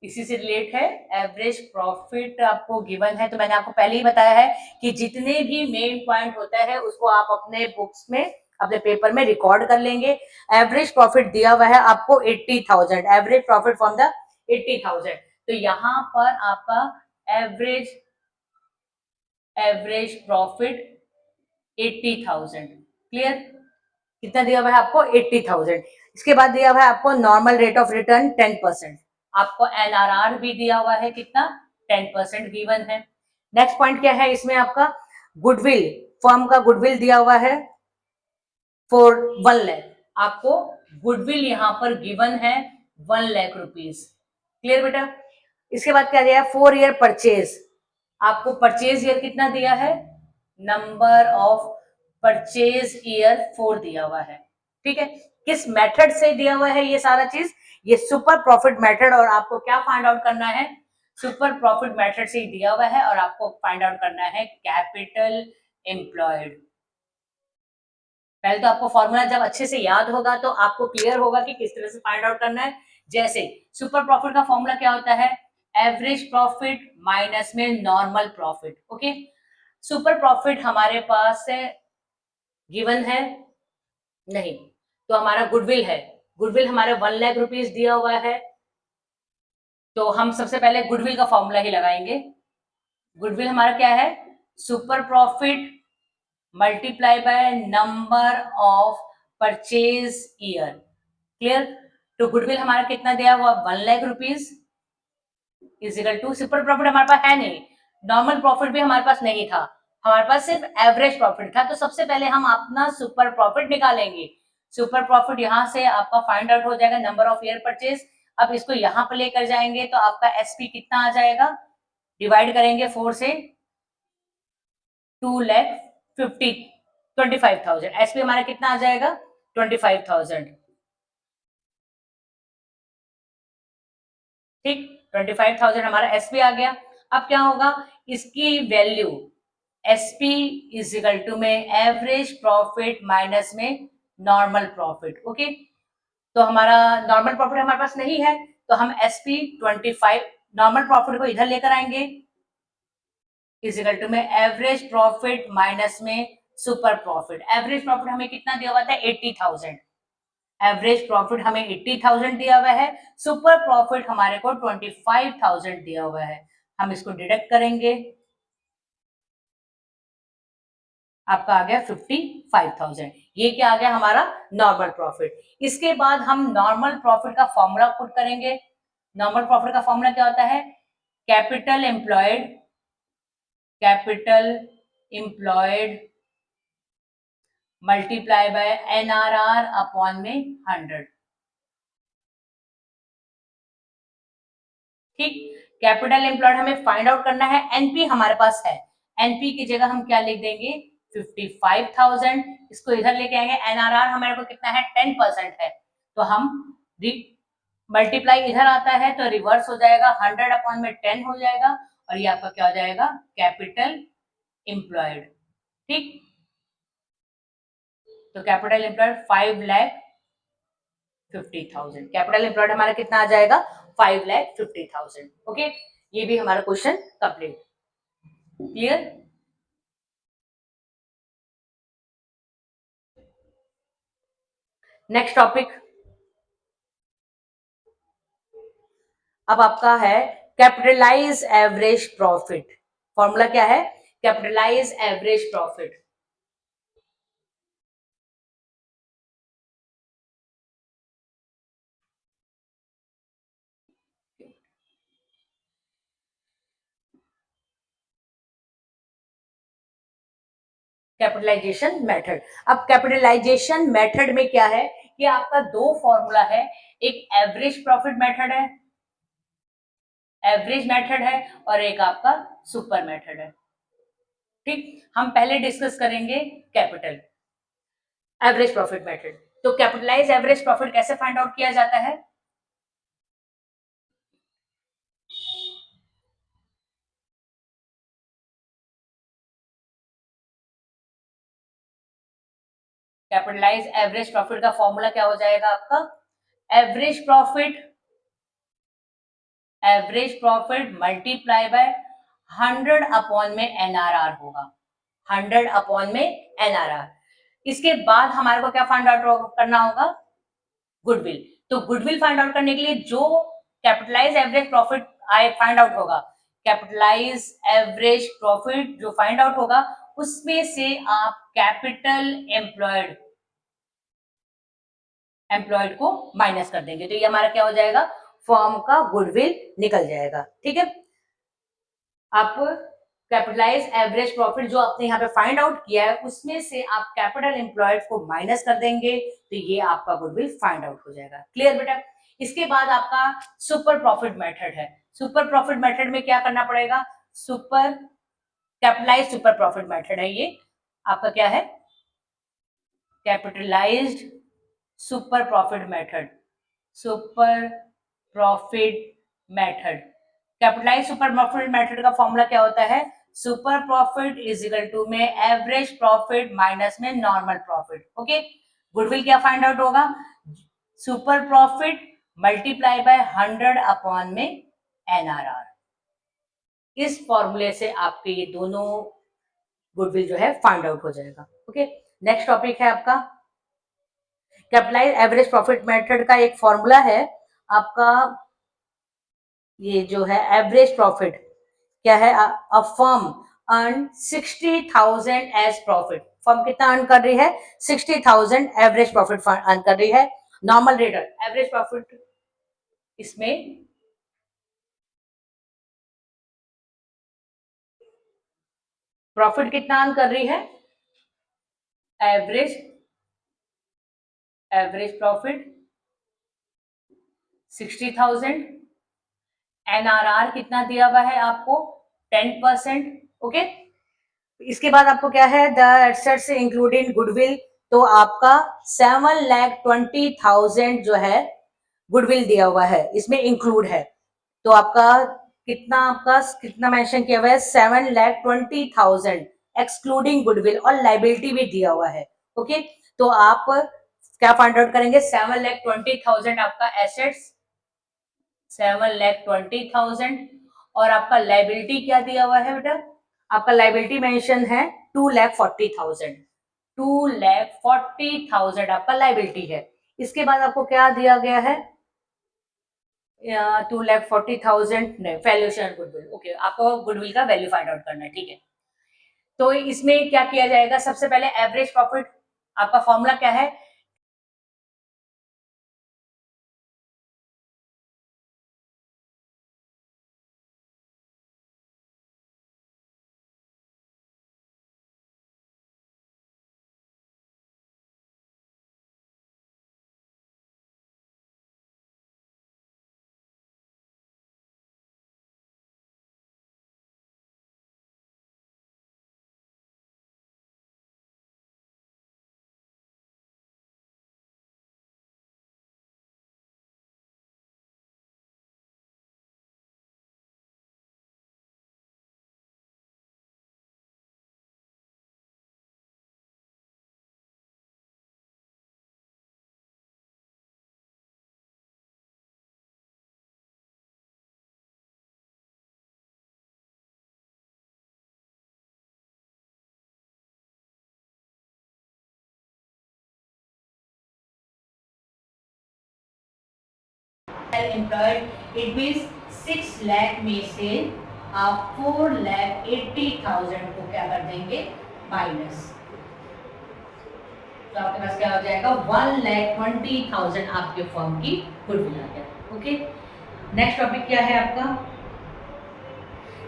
इसी से रिलेट है, एवरेज प्रॉफिट आपको गिवन है, तो मैंने आपको पहले ही बताया है कि जितने भी मेन पॉइंट होता है उसको आप अपने बुक्स में, अपने पेपर में रिकॉर्ड कर लेंगे। एवरेज प्रॉफिट दिया हुआ है आपको 80,000, एवरेज प्रॉफिट फ्रॉम द 80,000। तो यहां पर आपका एवरेज एवरेज प्रॉफिट 80,000, क्लियर। कितना दिया हुआ है आपको 80,000। इसके बाद दिया हुआ है आपको नॉर्मल रेट ऑफ रिटर्न 10%। आपको एनआरआर भी दिया हुआ है, कितना 10% गिवन है। नेक्स्ट पॉइंट क्या है इसमें, आपका गुडविल, फर्म का गुडविल दिया हुआ है फॉर 1 लाख। आपको गुडविल यहां पर गिवन है 1 लाख रुपीज, क्लियर बेटा। इसके बाद क्या दिया है, 4 ईयर परचेज। आपको परचेज ईयर कितना दिया है, नंबर ऑफ परचेज ईयर 4 दिया हुआ है, ठीक है। किस मेथड से दिया हुआ है ये सारा चीज, ये सुपर प्रॉफिट मेथड, और आपको क्या फाइंड आउट करना है, सुपर प्रॉफिट मेथड से दिया हुआ है, और आपको फाइंड आउट करना है कैपिटल एम्प्लॉयड। पहले तो आपको फॉर्मूला जब अच्छे से याद होगा तो आपको क्लियर होगा कि किस तरह से फाइंड आउट करना है। जैसे सुपर प्रॉफिट का फॉर्मूला क्या होता है, एवरेज प्रॉफिट माइनस में normal profit. Okay, super profit हमारे पास है गिवन है नहीं, तो हमारा गुडविल है, गुडविल हमारे 1 लाख रुपीज दिया हुआ है, तो हम सबसे पहले गुडविल का फॉर्मूला ही लगाएंगे। गुडविल हमारा क्या है, super profit multiply by number of purchase year, clear. तो गुडविल हमारा कितना दिया हुआ 1 lakh rupees is equal to, super profit हमारे पास है नहीं, नॉर्मल प्रॉफिट भी हमारे पास नहीं था, हमारे पास सिर्फ एवरेज प्रॉफिट था। तो सबसे पहले हम अपना सुपर प्रॉफिट निकालेंगे। सुपर प्रॉफिट यहां से आपका फाइंड आउट हो जाएगा, नंबर ऑफ ईयर परचेज। अब इसको यहां पर लेकर जाएंगे तो आपका एसपी कितना आ जाएगा, डिवाइड करेंगे 4 से, 2,25,000। एसपी हमारा कितना आ जाएगा 25,000, ठीक। 25,000 हमारा एसपी आ गया। अब क्या होगा, इसकी value SP is equal to में एवरेज प्रॉफिट माइनस में नॉर्मल प्रॉफिट। ओके, तो हमारा नॉर्मल प्रॉफिट हमारे पास नहीं है, तो हम एसपी 25 नॉर्मल प्रॉफिट को इधर लेकर आएंगे, इज इक्वल टू में एवरेज प्रॉफिट माइनस में सुपर प्रॉफिट। एवरेज प्रॉफिट हमें कितना दिया हुआ था 80,000, एवरेज प्रॉफिट हमें 80,000 दिया हुआ है, सुपर प्रॉफिट हमारे को 25,000 दिया हुआ है। हम इसको डिडक्ट करेंगे, आपका आ गया 55,000। ये क्या आ गया हमारा नॉर्मल प्रॉफिट। इसके बाद हम नॉर्मल प्रॉफिट का फॉर्मूला पुट करेंगे। नॉर्मल प्रॉफिट का फॉर्मूला क्या होता है, capital employed, capital employed multiply by NRR upon में 100, ठीक। कैपिटल एम्प्लॉयड हमें फाइंड आउट करना है, एनपी हमारे पास है, एनपी की जगह हम क्या लिख देंगे 55,000, इसको इधर लेके आएंगे। एनआरआर हमारे को कितना है 10% है, तो हम मल्टीप्लाई इधर आता है तो रिवर्स हो जाएगा, 100 अपॉन में 10 हो जाएगा, और ये आपका क्या हो जाएगा कैपिटल एम्प्लॉयड, ठीक। तो capital employed 5 lakh 50,000। Capital employed हमारा कितना आ जाएगा 5,50,000। ओके, ये भी हमारा question complete. Clear? Next topic अब आपका है कैपिटलाइज एवरेज प्रॉफिट। फॉर्मूला क्या है? Capitalize average profit. Capitalization method. अब कैपिटलाइजेशन मेथड में क्या है कि आपका दो फॉर्मूला है, एक एवरेज प्रॉफिट मेथड है, एवरेज मेथड है, और एक आपका सुपर मेथड है। ठीक, हम पहले डिस्कस करेंगे कैपिटल एवरेज प्रॉफिट मेथड। तो कैपिटलाइज एवरेज प्रॉफिट कैसे फाइंड आउट किया जाता है? कैपिटलाइज एवरेज प्रॉफिट का फॉर्मूला क्या हो जाएगा आपका? Average profit, average profit multiply by 100 upon में एनआरआर होगा, 100 अपॉन में एनआरआर। इसके बाद हमारे को क्या फाइंड आउट करना होगा? गुडविल। तो गुडविल फाइंड आउट करने के लिए जो कैपिटलाइज एवरेज प्रॉफिट आए फाइंड आउट होगा, कैपिटलाइज एवरेज प्रॉफिट जो फाइंड आउट होगा उसमें से आप कैपिटल एम्प्लॉयड को माइनस कर देंगे, तो ये हमारा क्या हो जाएगा? फर्म का गुडविल निकल जाएगा। ठीक है, आप कैपिटलाइज एवरेज प्रॉफिट जो आपने यहाँ पे फाइंड आउट किया है उसमें से आप कैपिटल एम्प्लॉयड को माइनस कर देंगे, तो ये आपका गुडविल फाइंड आउट हो जाएगा। क्लियर बेटा? इसके बाद आपका सुपर प्रॉफिट मेथड है। सुपर प्रॉफिट मेथड में क्या करना पड़ेगा? Super capitalize super profit method है ये आपका, क्या है? Capitalized super profit method, super profit method. Capitalize super profit method का फॉर्मूला क्या होता है? Super profit is equal to में एवरेज प्रॉफिट माइनस में नॉर्मल प्रॉफिट। ओके, गुडविल क्या फाइंड आउट होगा? Super profit multiply by 100 upon में NRR. इस फॉर्मूले से आपके ये दोनों गुडविल जो है फाइंड आउट हो जाएगा। ओके, नेक्स्ट टॉपिक है आपका कैपिटलाइज एवरेज प्रॉफिट मेथड का एक फॉर्मूला है आपका, ये जो है एवरेज प्रॉफिट क्या है? A firm earn 60,000 as profit. Firm कितना अर्न कर रही है? 60,000 एवरेज प्रॉफिट अर्न कर रही है। नॉर्मल रेट एवरेज प्रॉफिट, इसमें प्रॉफिट कितना अर्न कर रही है? Average, average profit 60,000। एनआरआर कितना दिया हुआ है आपको? 10%। ओके, इसके बाद आपको क्या है? द एसेट्स इंक्लूडिंग गुडविल, तो आपका 7,20,000 जो है गुडविल दिया हुआ है, इसमें इंक्लूड है। तो आपका कितना मेंशन किया हुआ है? 7,20,000 एक्सक्लूडिंग गुडविल, और लाइबिलिटी भी दिया हुआ है। ओके, तो आप क्या फाइंड आउट करेंगे? 7,20,000 आपका एसेट्स, 7,20,000, और आपका लाइबिलिटी क्या दिया हुआ है बेटा? आपका लाइबिलिटी मेंशन है 2,40,000, 2,40,000 आपका लाइबिलिटी है। इसके बाद आपको क्या दिया गया है? 2,40,000 वैल्यूएशन गुडविल। ओके, आपको गुडविल का वैल्यू फाइंड आउट करना है। ठीक है, तो इसमें क्या किया जाएगा? सबसे पहले एवरेज प्रॉफिट, आपका फॉर्मूला क्या है? Capital employed it means 6 lakh में से आप 4,80,000 को क्या कर देंगे माइनस, तो आपके पास क्या हो जाएगा 1,20,000 आपके फर्म की गुडविल आ गया। ओके, नेक्स्ट टॉपिक क्या है आपका?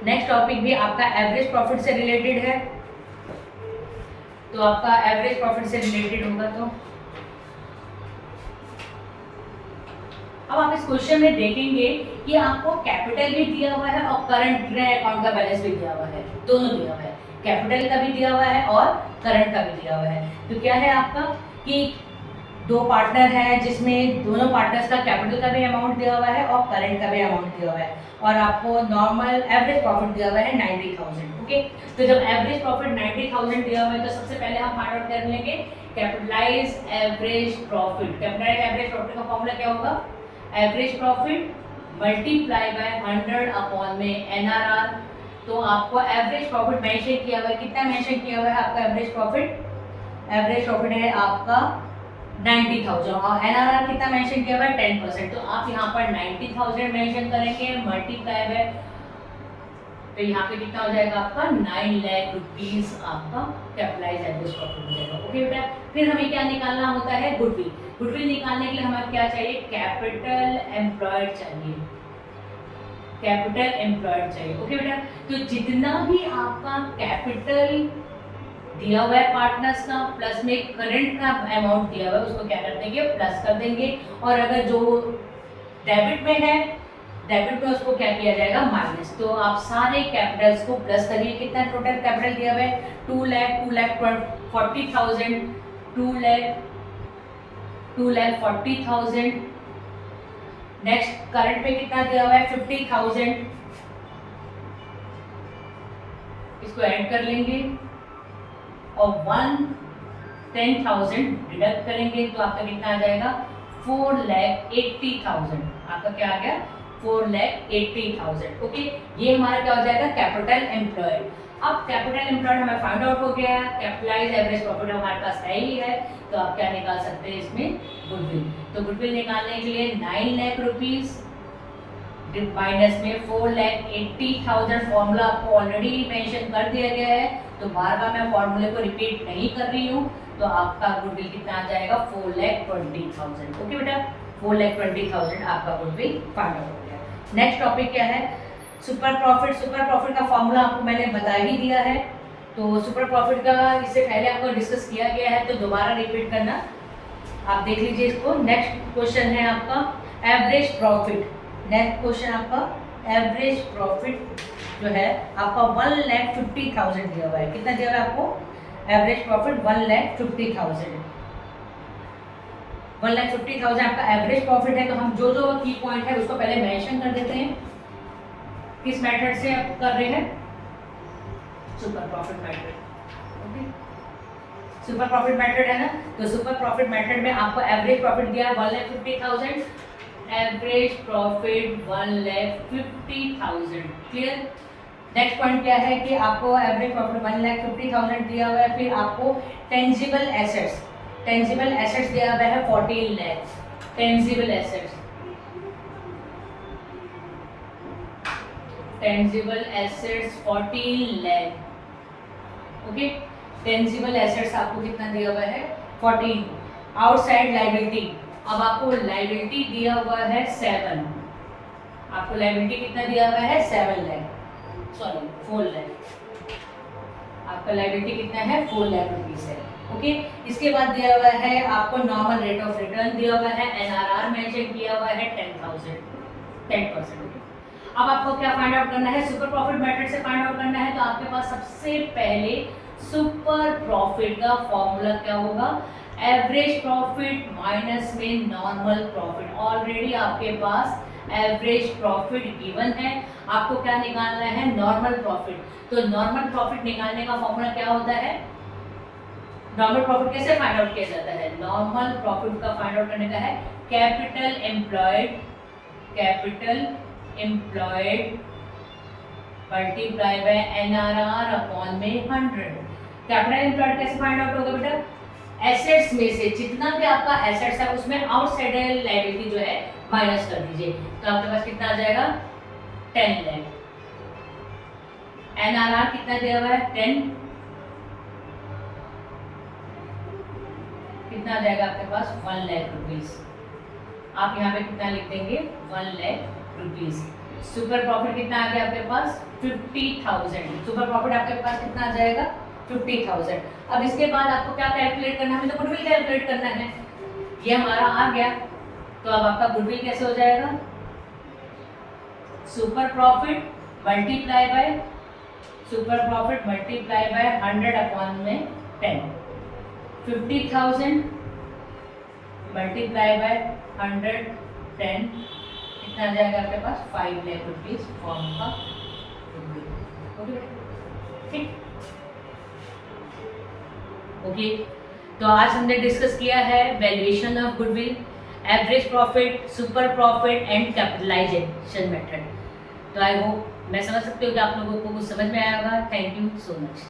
नेक्स्ट टॉपिक भी आपका एवरेज प्रॉफिट से रिलेटेड है, तो आपका एवरेज प्रॉफिट से रिलेटेड होगा। तो अब आप इस क्वेश्चन में देखेंगे कि आपको कैपिटल भी दिया हुआ है और करंट अकाउंट का बैलेंस भी दिया हुआ है, दोनों दिया हुआ है, कैपिटल का भी दिया हुआ है और करंट का भी दिया हुआ है। तो क्या है आपका कि दो पार्टनर है जिसमें दोनों पार्टनर्स का कैपिटल का भी अमाउंट दिया हुआ है और करंट का भी अमाउंट दिया हुआ है, और आपको नॉर्मल एवरेज प्रॉफिट दिया हुआ है 90,000। ओके, तो जब एवरेज प्रॉफिट 90,000 दिया हुआ है तो सबसे पहले हम फाइंड आउट कर लेंगे capitalize average profit. Capitalize average profit का फॉर्मूला क्या होगा? Average profit multiply by 100 upon में एनआरआर। तो आपको एवरेज प्रॉफिट मेंशन किया हुआ है, कितना मेंशन किया हुआ है आपका एवरेज प्रॉफिट? एवरेज प्रॉफिट है आपका 90,000 और एनआरआर कितना मेंशन किया हुआ है 10%। तो आप यहाँ पर 90,000 मेंशन करेंगे मल्टीप्लाई बाय, तो यहाँ पे कितना हो जाएगा आपका 9 लाख रुपीस आपका कैपिटलाइज एवरेज प्रॉफिट हो जाएगा। ओके बेटा, फिर हमें क्या निकालना होता है? गुडविल। गुडविल निकालने के लिए हमें क्या चाहिए? कैपिटल एम्प्लॉयड चाहिए, कैपिटल एम्प्लॉयड चाहिए। ओके बेटा, तो जितना भी आपका कैपिटल दिया हुआ है पार्टनर्स का प्लस में करंट का अमाउंट दिया हुआ है उसको क्या कर देंगे? प्लस कर देंगे, और अगर जो डेबिट में है डेबिट में उसको क्या किया जाएगा? माइनस। तो आप सारे कैपिटल्स को प्लस करिए। कितना टोटल कैपिटल दिया हुआ है? 2,40,000, 2,40,000। नेक्स्ट करंट में कितना दिया हुआ है? 50,000, इसको ऐड कर लेंगे और 110,000 डिडक्ट करेंगे तो आपका कितना आ जाएगा? 4,80,000। आपका क्या आ गया? 4,80,000। ओके, ये हमारा क्या हो जाएगा? Capital employed. अब कैपिटल एम्प्लॉयड हमें फाइंड आउट हो गया, कैपिटलाइज एवरेज प्रॉफिट हमारे पास है ही है, तो आप क्या निकाल सकते हैं इसमें? गुडविल। तो गुडविल निकालने के लिए 9 लाख रुपीस माइनस में 4,80,000 फॉर्मूला आपको ऑलरेडी मेंशन कर दिया गया है, तो बार बार मैं फॉर्मूले को रिपीट नहीं कर रही हूँ। तो आपका गुडविल कितना आ जाएगा? 4,20,000। ओके बेटा, 4,20,000 आपका गुडविल फाइंड आउट हो गया। नेक्स्ट टॉपिक क्या है? Super profit. सुपर प्रॉफिट का फॉर्मूला आपको मैंने बता ही दिया है, तो सुपर प्रॉफिट का इससे पहले आपको डिस्कस किया गया है, तो दोबारा रिपीट करना, आप देख लीजिए इसको। नेक्स्ट क्वेश्चन है आपका एवरेज प्रॉफिट। नेक्स्ट क्वेश्चन आपका एवरेज प्रॉफिट जो है आपका 1,50,000 दिया हुआ है। कितना दिया हुआ है आपको? Average profit 1,50,000। 1,50,000 आपका एवरेज प्रॉफिट है। तो हम जो जो की पॉइंट है उसको पहले मेंशन कर देते हैं। किस मेथड से आप कर रहे हैं? Super profit method. Okay, super profit method है ना, तो सुपर प्रॉफिट मेथड में आपको एवरेज प्रॉफिट दिया है 1,50,000, average profit 1,50,000। Clear? Next point क्या है कि आपको एवरेज प्रॉफिट 1,50,000 दिया हुआ है, फिर आपको टेंजिबल एसेट्स दिया हुआ है 14 lakh. Tangible assets 14 lakh. Okay, tangible assets आपको कितना दिया हुआ है? 14। आउटसाइड लायबिलिटी, अब आपको लायबिलिटी दिया हुआ है 7। आपको लायबिलिटी कितना दिया हुआ है? 4 लाख। आपका लायबिलिटी कितना है? 4 लाख रुपीस है। ओके, इसके बाद दिया हुआ है आपको नॉर्मल रेट ऑफ रिटर्न दिया हुआ है, एनआरआर मेंशन किया हुआ है 10%। अब आपको क्या फाइंड आउट करना है? सुपर प्रॉफिट मेथड से फाइंड आउट करना है। तो आपके पास सबसे पहले सुपर प्रॉफिट का फॉर्मूला क्या होगा? एवरेज प्रॉफिट माइनस में नॉर्मल प्रॉफिट। ऑलरेडी आपके पास एवरेज प्रॉफिट गिवन है, आपको क्या निकालना है? Normal profit. तो नॉर्मल प्रॉफिट निकालने का फॉर्मूला क्या होता है? नॉर्मल प्रॉफिट कैसे फाइंड आउट किया जाता है? नॉर्मल प्रॉफिट का फाइंड आउट करने का है capital employed multiply by NRR upon में 100। कैपिटल एम्प्लॉयड कैसे फाइंड आउट होगा बेटा? एसेट्स में से जितना भी आपका एसेट्स है उसमें आउटसाइडर लायबिलिटी जो है माइनस कर दीजिए, तो आपके पास कितना आ जाएगा 10 लाख। एनआरआर कितना दिया हुआ है 10, कितना आ जाएगा आपके पास 1 लाख रुपीज। आप यहाँ पे कितना लिख देंगे 1 लाख रुपीज। सुपर प्रॉफिट कितना आ गया आपके पास 50,000। सुपर प्रॉफिट आपके पास कितना आ जाएगा 50,000। अब इसके बाद आपको क्या कैलकुलेट करना है, हमें तो गुडविल कैलकुलेट करना है। ये हमारा आ गया, तो अब आपका गुडविल कैसे हो जाएगा, super profit multiply by 100 upon में 10, 50,000 मल्टीप्लाई बाय 110 कितना आ जाएगा आपके पास 5 लाख रुपीज फॉर्म का गुडविल। ठीक, ओके। तो आज हमने डिस्कस किया है valuation of goodwill, average profit, super profit and capitalization method. तो आई होप मैं समझ सकती हूँ कि आप लोगों को कुछ समझ में आया होगा। Thank you so much.